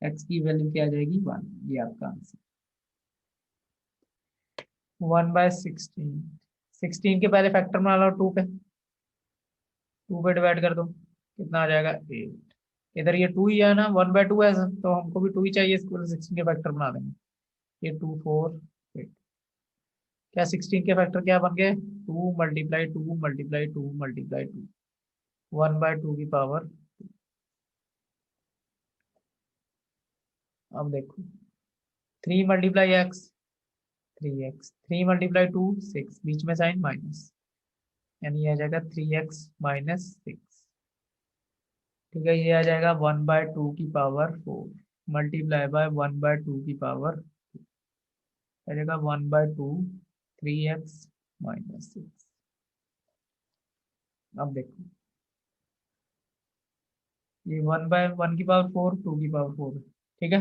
x की वैल्यू क्या आ जाएगी 1, ये आपका आंसर। 1/16, 16 के पहले फैक्टर बना लो, 2 पे, 2 पे डिवाइड कर दो, कितना आ जाएगा 8। इधर ये 2 ही है ना, 1/2 है, तो हमको भी 2 ही चाहिए, इसको 16 के फैक्टर बना देंगे। ये 2 4 8, क्या 16 के फैक्टर क्या बन गए, 2 मल्टीप्लाई 2 मल्टीप्लाई 2 मल्टीप्लाई 2, 1/2 की पावर। अब देखो 3 मल्टीप्लाई एक्स, 3x, 3 मल्टीप्लाई 2 6, बीच में साइन माइनस, यानी ये आ जाएगा 3x-6। ठीक है, ये आ जाएगा 1/2 की पावर 4 मल्टीप्लाई बाय 1/2 की पावर आ जाएगा 1/2, 3x-6। अब देखो ये 1/1 की पावर 4, 2 की पावर 4, ठीक है।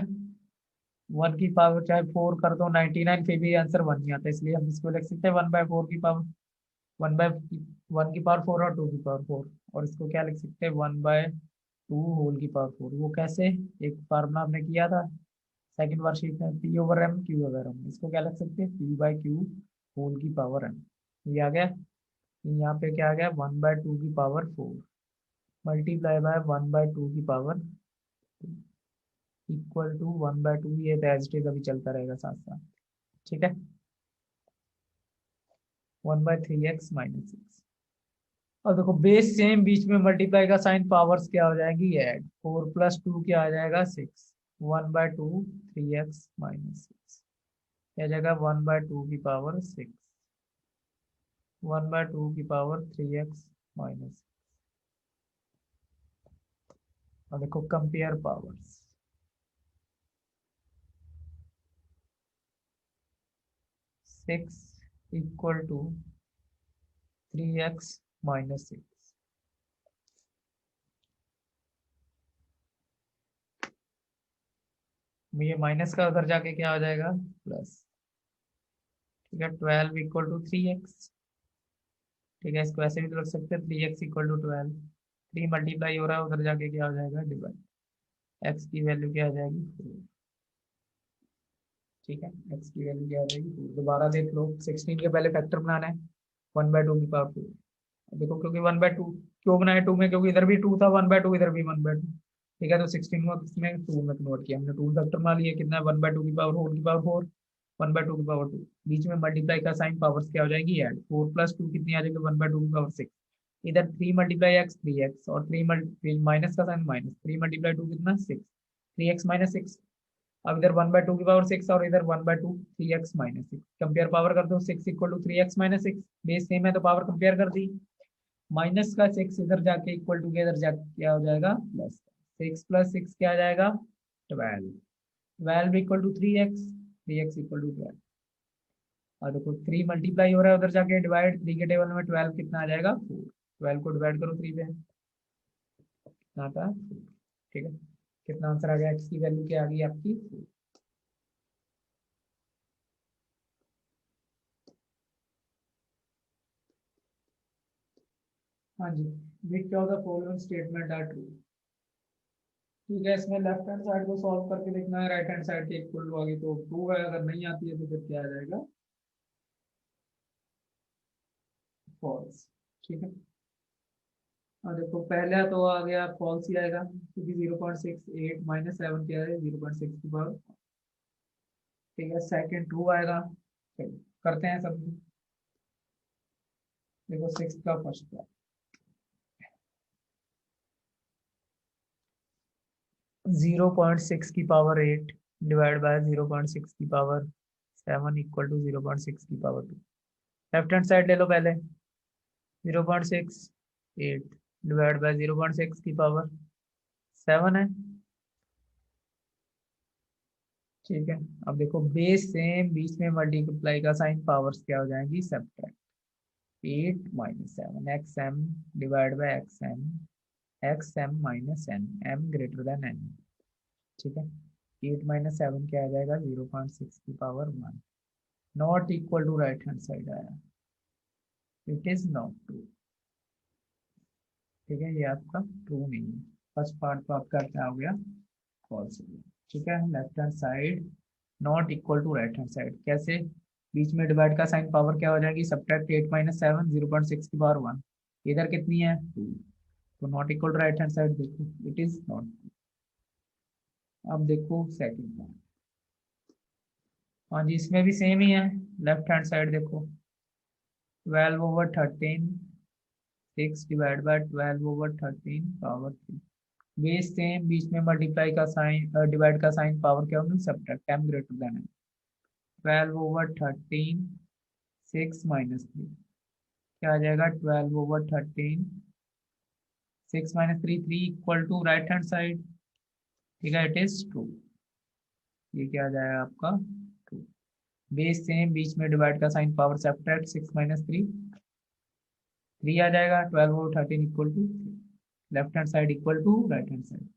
1 की पावर चाहे 4 कर दो 99, फिर भी आंसर 1 नहीं आता, इसलिए हम इसको लिख सकते हैं 1/4 की पावर, 1 की पावर 4 और 2 की पावर 4, और इसको क्या लिख सकते हैं 1/2 होल की पावर 4। वो कैसे, एक फार्मूला हमने किया था सेकंड वर्कशीट में, P/M Q/M, इसको क्या लिख सकते हैं P/Q होल की पावर m। ये आ गया, यहाँ पे क्या आ गया 1/2 की पावर 4 मल्टीप्लाई बाय 1/2 की पावर इक्वल टू 1/2, ये तो एज इट इज अभी चलता रहेगा साथ साथ, ठीक है। 1/3x-6। और देखो बेस सेम, बीच में मल्टीप्लाई का साइन, पावर्स क्या हो जाएगी ऐड, 4 + 2 क्या आ जाएगा 6, 1/2 3x-6, क्या जाएगा 1/2 की पावर 6, 1/2 की पावर 3x-। और देखो compare powers, 6 equal to 3x-6, ये माइनस का उधर जाके क्या हो जाएगा प्लस, ठीक है। 12 इक्वल टू 3x, ठीक है, इसको ऐसे भी तो रख सकते हैं 3x इक्वल टू 12, 3 मल्टीप्लाई हो रहा है उधर जाके क्या हो जाएगा डिवाइड, x की वैल्यू क्या आ जाएगी 4, ठीक है, x की वैल्यू क्या आ जाएगी 4। दोबारा देख लो 16 के पहले फैक्टर बनाना है, 1/2 की पावर 4। देखो क्योंकि 1/2 क्यों बनाया 2 में, क्योंकि इधर भी 2 था 1/2, इधर भी 1/2, ठीक है। तो 16 में किसमें 2 में कन्वर्ट किया हमने, 2 फैक्टर बना लिया, कितना है 1/2 की पावर होल की पावर 4, 1/2 की पावर 2, बीच में मल्टीप्लाई का साइन, पावर्स क्या हो जाएगी ऐड, 4 + 2 कितनी आ जाएगी 1/2 की पावर 6, इधर 3 मल्टीप्लाई एक्स 3x, और 3 माइनस का साइन माइनस, 3 मल्टीप्लाई 2 कितना 6, 3x-6। अब इधर 1/2 की पावर 6 और इधर 1/2 3x-6, कंपेयर पावर कर दो, 6 equal to 3x-6, base same है तो पावर कंपेयर कर दी, माइनस का 6 इधर जाके इक्वल टू के इधर जाके क्या हो जाएगा प्लस, 6 + 6 क्या आ जाएगा 12, 12 equal to 3x, 3x equal to 12। और देखो 3 मल्टीप्लाई हो रहा है उधर जाके डिवाइड, 3 के टेबल में 12 कितना आ जाएगा 4। 12 को डिवाइड करो 3 पे, यहाँ था। ठीक है, कितना आंसर आ गया, x की वैल्यू क्या आ गई आपकी 4। हाँ जी, which of the following statement are true. ठीक है, इसमें लेफ्ट हैंड साइड को सॉल्व करके देखना है, राइट हैंड साइड के इक्वल टू आगे तो ट्रू है, अगर नहीं आती है तो फिर क्या आ जाएगा फॉल्स। ठीक है, और देखो पहला तो आ गया फॉल्स ही आएगा क्योंकि 0.68 माइनस 7 क्या है 0.6 की पावर। ठीक है, सेकंड ट्रू आएगा। चलो करते हैं सब। देखो 6 का फर्स्ट का 0.6 की पावर 8 डिवाइड बाय 0.6 की पावर 7 इक्वल टू 0.6 की पावर 2। लेफ्ट हैंड साइड ले लो पहले, 0.68 डिवाइड बाय 0.6 की पावर 7 है। ठीक है, अब देखो बेस सेम, बीच में मल्टीप्लाई का साइन, पावर्स क्या हो जाएंगी subtract. 8 minus 7 x m divide by x m minus n, m greater than n. ठीक है, 8 माइनस 7 क्या आ जाएगा 0.6 की power 1। Not equal to right hand side आया, इट इज नॉट ट्रू। ठीक है, ये आपका ट्रू नहीं है। फर्स्ट पार्ट तो आपका क्या हो गया फॉल्स हो गया। ठीक है, left hand side not equal to right hand side कैसे, बीच में डिवाइड का साइन, पावर क्या हो जाएगी सब्ट्रैक्ट 8 माइनस 7 0.6 की पावर 1। इधर कितनी है 2, तो not equal to right hand side, देखो इट इज नॉट। अब देखो सेकंड पार्ट। हाँ जी, इसमें भी सेम ही है। लेफ्ट हैंड साइड देखो 12/13, 6 divide by 12/13 power 3। Base same, बीच में मल्टीप्लाई का साइन, डिवाइड का साइन, पावर क्या होगी सब्ट्रैक्ट, m ग्रेटर देन है। 12/13 6 माइनस 3 क्या आ जाएगा 12/13 6 minus 3 3 equal to right hand side. ठीक है, इट इज ट्रू। ये क्या आ जाएगा आपका ट्रू। बेस सेम, बीच में डिवाइड का साइन, पावर सब्ट्रैक्ट 6 माइनस 3 3 आ जाएगा 12/13 equal to, left hand side equal to right hand side,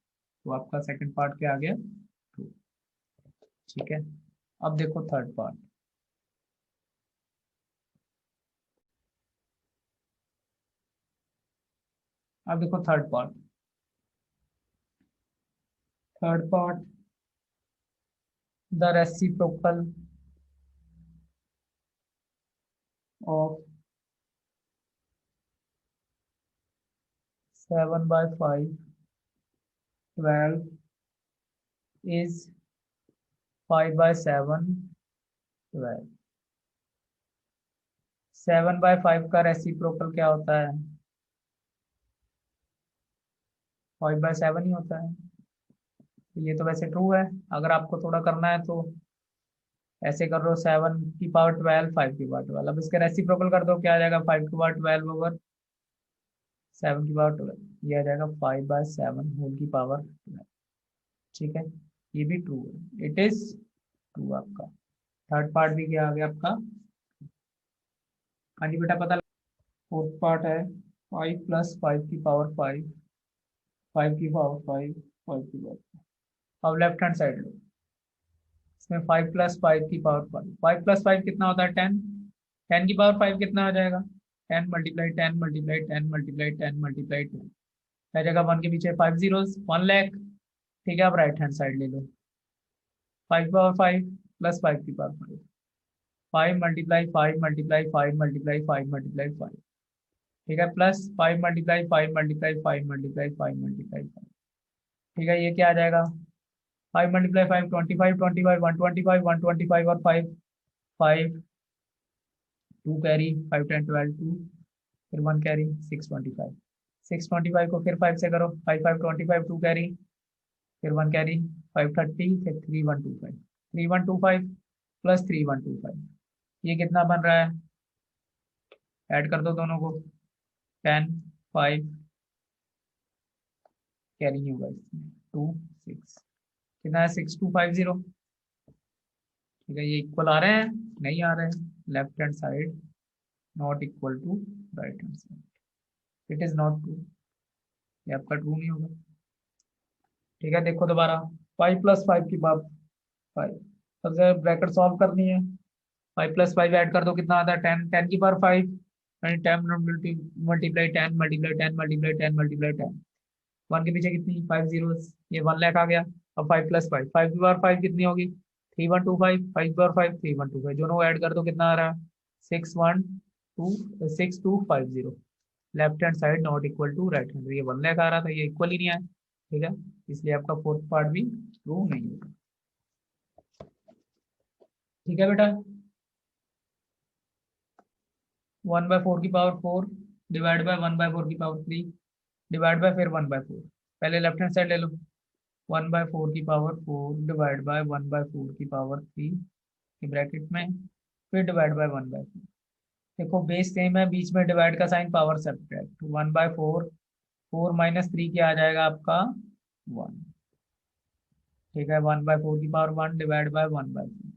तो आपका सेकंड पार्ट क्या आ गया ट्रू। ठीक है, अब देखो थर्ड पार्ट। अब देखो third part. Third part, the reciprocal of 7/5 12 is 5/7 12। 7/5 का रेसिप्रोकल क्या होता है 5/7 ही होता है। तो ये तो वैसे ट्रू है, अगर आपको थोड़ा करना है तो ऐसे कर लो 7 की पावर 12 5 की पावर 12, अब इसका रेसिप्रोकल कर दो क्या आ जाएगा 5 की पावर 12 ओवर 7 की पावर 12, ये आ जाएगा 5/7 होल की पावर 12। ठीक है, ये भी ट्रू है, इट इज ट्रू आपका। थर्ड पार्ट भी क्या आ गया आपका। हाँ जी बेटा पता लगा। फोर्थ पार्ट है 5 प्लस 5 की पावर 5, 5 की पावर 5, 5 की पावर। अब लेफ्ट हैंड साइड लो, इसमें 5 प्लस 5 की पावर 5, 5 प्लस 5 कितना होता है 10, 10 की पावर 5 कितना हो जाएगा 10 मल्टीप्लाई 10 मल्टीप्लाई 10 मल्टीप्लाई 10 मल्टीप्लाई 10, हर जगह 1 के पीछे 5 जीरोस 1 लाख। ठीक है, अब राइट हैंड साइड ले लो, 5 पावर 5 प्लस 5 की power 5, 5 multiply 5 multiply 5 multiply 5 multiply 5। ठीक है, plus 5 multiply 5 multiply 5 multiply 5 multiply 5। ठीक है, ये क्या आ जाएगा 5 मल्टीप्लाई 5 25 25 125 125 और 5 5 2 कैरी 5 10 12 2, फिर 1 कैरी 625, 625 को फिर 5 से करो 5 5 25 2 कैरी, फिर 1 कैरी 530, फिर 3125, 3125 प्लस 3125, ये कितना बन रहा है, ऐड कर दो दोनों को 10 5 कैरी नहीं होगा इसमें 2 6, कितना है 6250। ठीक है, ये इक्वल आ रहे हैं, नहीं आ रहे हैं, left hand side not equal to right hand side, it is not true, ये आपका ट्रू नहीं होगा। ठीक है, देखो दोबारा, 5 + 5 की बात, 5, सबसे ब्रैकेट सॉल्व करनी है, 5 + 5 ऐड कर दो, कितना आता है 10, 10⁵, यानी 10 मल्टीप्लाई 10 मल्टीप्लाई 10 मल्टीप्लाई 10 मल्टीप्लाई 10, 1 के पीछे कितनी 5 जीरोस, ये 1 लाख आ गया। अब 5 + 5, 5 की पावर 5 कितनी होगी 3125, 5 की पावर 5 3125, दोनों ऐड कर दो, कितना आ रहा है 6250, left hand side not equal to right hand, ये 1 लाख आ रहा था, ये इक्वल ही नहीं आया। ठीक है, इसलिए आपका फोर्थ पार्ट भी ट्रू नहीं होगा। ठीक है बेटा, 1/4 डिवाइड बाय 1/4 डिवाइड बाय फिर 1/4, पहले लेफ्ट हैंड साइड ले लो, 1/4 डिवाइड बाय 1/4 के ब्रैकेट में, फिर डिवाइड बाय 1/4। देखो बेस सेम है, बीच में डिवाइड का साइन, पावर सब्ट्रैक्ट, 1/4, 4 - 3 क्या आ जाएगा आपका 1। ठीक है, 1/4 डिवाइड बाय 1/4,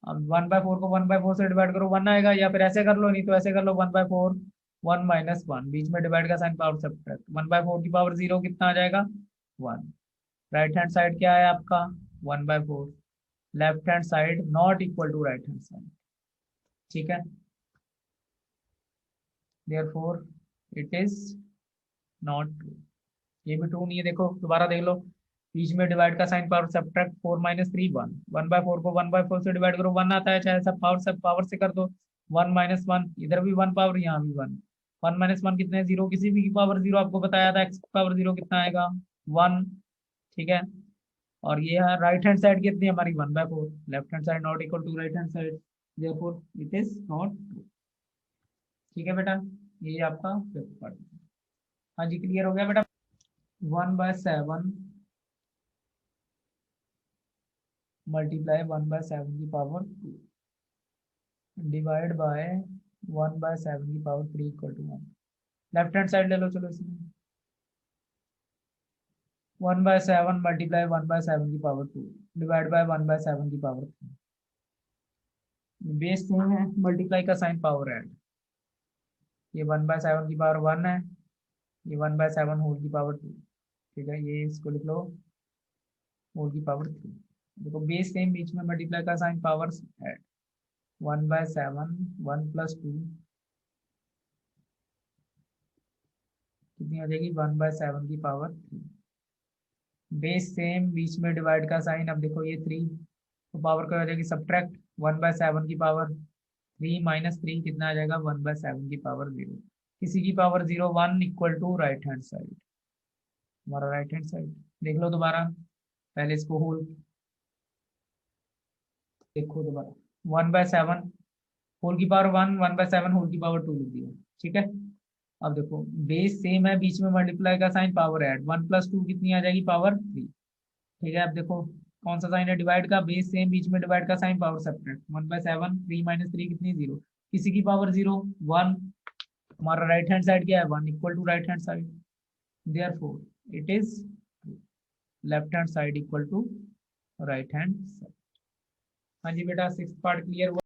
अब 1/4 को 1/4 से डिवाइड करो 1 आएगा, या फिर ऐसे कर लो, नहीं तो ऐसे कर लो, 1/4, 1 - 1, बीच में डिवाइड का साइन, पावर सब्ट्रैक्ट, 1/4 कितना आ जाएगा 1। राइट हैंड साइड क्या है आपका 1/4, left hand side not equal to right hand side. ठीक है, therefore it is not true, ये भी ट्रू नहीं है। देखो दोबारा देख लो, बीच में डिवाइड का साइन, पावर सब्ट्रैक्ट, 4 - 3 1, 1/4 को 1/4 से डिवाइड करो 1 आता है, चाहे सब पावर से कर दो, 1 - 1, इधर भी 1 पावर, यहाँ भी 1, 1 - 1 कितने 0, किसी भी की पावर 0 आपको बताया था, x की पावर 0 कितना आएगा 1। ठीक है, और ये है राइट हैंड साइड कितनी है हमारी 1/4, left hand side not equal to right hand side, therefore it is not true. ठीक है बेटा, ये आपका फिफ्थ पार्ट। हाँ जी, क्लियर हो गया बेटा। 1/7 मल्टीप्लाई 1/7 की पावर 2 डिवाइड बाय 1/7 की power 3 equal to 1, left hand side ले लो, चलो इसमें 1/7 मल्टीप्लाई 1/7 की पावर 2 डिवाइड बाय 1/7 की पावर 3, बेस सेम है, मल्टीप्लाई का साइन, पावर ऐड, ये 1/7 की पावर 1 है, ये 1/7 होल की पावर 2। ठीक है, ये इसको लिख लो होल की पावर 3, देखो बेस सेम, बीच में मल्टीप्लाई का साइन, पावर ऐड, 1/7 1 + 2 कितनी आ जाएगी 1/7 की पावर 3, बेस सेम, बीच में डिवाइड का साइन, अब देखो ये 3, तो पावर क्या हो जाएगी सब्ट्रैक्ट, 1/7 की पावर 3 - 3 कितना आ जाएगा 1/7 की पावर 0, किसी की power 0 1 equal to right hand side, हमारा राइट हैंड साइड। देख लो दोबारा, पहले इसको होल देखो दोबारा, 1/7 होल की पावर 1, 1/7 होल की पावर 2 लिख दिया। ठीक है, अब देखो बेस सेम है, बीच में मल्टीप्लाई का साइन, पावर ऐड, 1 + 2 कितनी आ जाएगी पावर 3। ठीक है, अब देखो कौन सा साइन है डिवाइड का, बेस सेम, बीच में डिवाइड का साइन, पावर सब्ट्रैक्ट, 1/7 3 - 3 कितनी 0, किसी की पावर 0 1, हमारा राइट हैंड साइड क्या है 1 equal to right hand side, therefore it is left hand side equal to right hand side. हाँ जी बेटा, सिक्स पार्ट क्लियर हुआ।